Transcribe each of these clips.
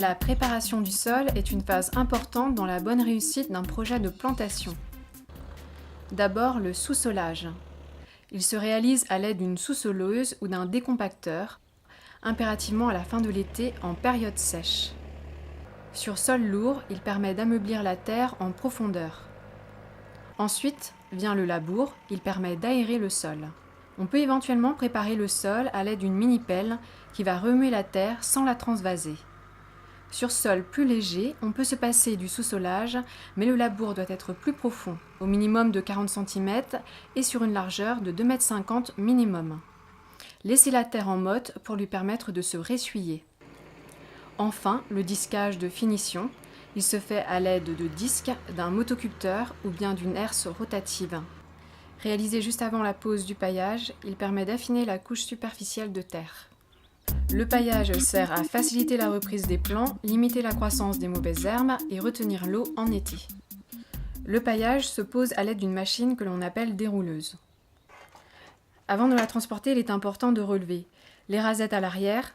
La préparation du sol est une phase importante dans la bonne réussite d'un projet de plantation. D'abord, le sous-solage. Il se réalise à l'aide d'une sous-soleuse ou d'un décompacteur, impérativement à la fin de l'été en période sèche. Sur sol lourd, il permet d'ameublir la terre en profondeur. Ensuite vient le labour, il permet d'aérer le sol. On peut éventuellement préparer le sol à l'aide d'une mini-pelle qui va remuer la terre sans la transvaser. Sur sol plus léger, on peut se passer du sous-solage, mais le labour doit être plus profond, au minimum de 40 cm et sur une largeur de 2,50 m minimum. Laissez la terre en motte pour lui permettre de se ressuyer. Enfin, le disquage de finition. Il se fait à l'aide de disques, d'un motoculteur ou bien d'une herse rotative. Réalisé juste avant la pose du paillage, il permet d'affiner la couche superficielle de terre. Le paillage sert à faciliter la reprise des plants, limiter la croissance des mauvaises herbes et retenir l'eau en été. Le paillage se pose à l'aide d'une machine que l'on appelle dérouleuse. Avant de la transporter, il est important de relever les rasettes à l'arrière,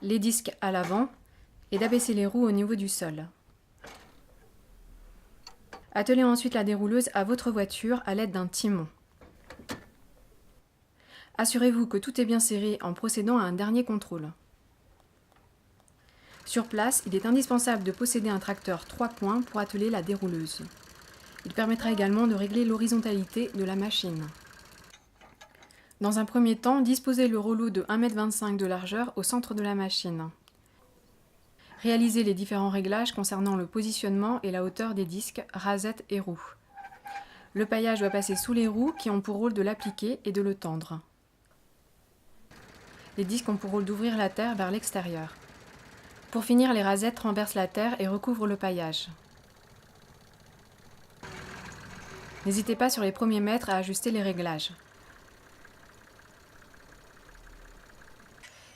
les disques à l'avant et d'abaisser les roues au niveau du sol. Attelez ensuite la dérouleuse à votre voiture à l'aide d'un timon. Assurez-vous que tout est bien serré en procédant à un dernier contrôle. Sur place, il est indispensable de posséder un tracteur 3 points pour atteler la dérouleuse. Il permettra également de régler l'horizontalité de la machine. Dans un premier temps, disposez le rouleau de 1,25 m de largeur au centre de la machine. Réalisez les différents réglages concernant le positionnement et la hauteur des disques, rasettes et roues. Le paillage doit passer sous les roues qui ont pour rôle de l'appliquer et de le tendre. Les disques ont pour rôle d'ouvrir la terre vers l'extérieur. Pour finir, les rasettes renversent la terre et recouvrent le paillage. N'hésitez pas sur les premiers mètres à ajuster les réglages.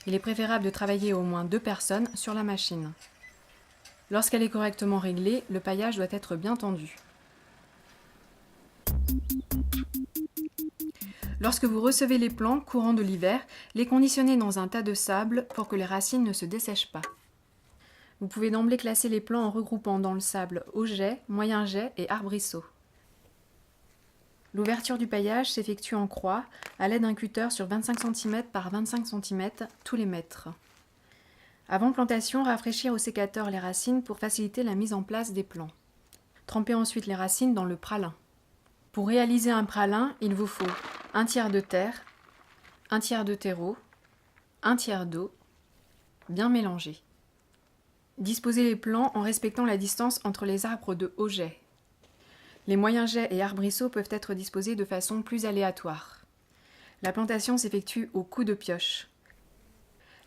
Il est préférable de travailler au moins 2 personnes sur la machine. Lorsqu'elle est correctement réglée, le paillage doit être bien tendu. Lorsque vous recevez les plants courant de l'hiver, les conditionnez dans un tas de sable pour que les racines ne se dessèchent pas. Vous pouvez d'emblée classer les plants en regroupant dans le sable auget, moyen jet et arbrisseau. L'ouverture du paillage s'effectue en croix à l'aide d'un cutter sur 25 cm par 25 cm tous les mètres. Avant plantation, rafraîchir au sécateur les racines pour faciliter la mise en place des plants. Trempez ensuite les racines dans le pralin. Pour réaliser un pralin, il vous faut 1 tiers de terre, 1 tiers de terreau, 1 tiers d'eau, bien mélangé. Disposez les plants en respectant la distance entre les arbres de haut jet. Les moyens jets et arbrisseaux peuvent être disposés de façon plus aléatoire. La plantation s'effectue au coup de pioche.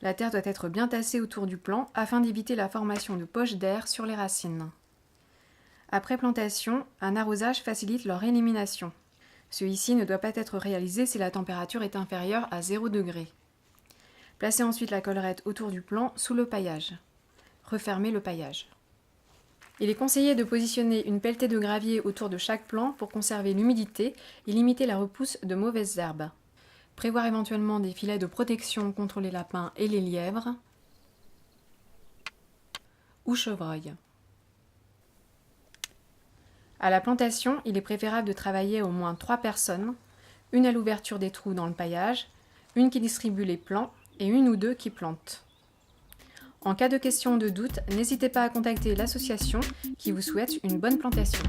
La terre doit être bien tassée autour du plant afin d'éviter la formation de poches d'air sur les racines. Après plantation, un arrosage facilite leur élimination. Celui-ci ne doit pas être réalisé si la température est inférieure à 0 degré. Placez ensuite la collerette autour du plant sous le paillage. Refermez le paillage. Il est conseillé de positionner une pelletée de gravier autour de chaque plant pour conserver l'humidité et limiter la repousse de mauvaises herbes. Prévoir éventuellement des filets de protection contre les lapins et les lièvres ou chevreuils. À la plantation, il est préférable de travailler au moins 3 personnes, une à l'ouverture des trous dans le paillage, une qui distribue les plants et une ou 2 qui plantent. En cas de question ou de doute, n'hésitez pas à contacter l'association qui vous souhaite une bonne plantation.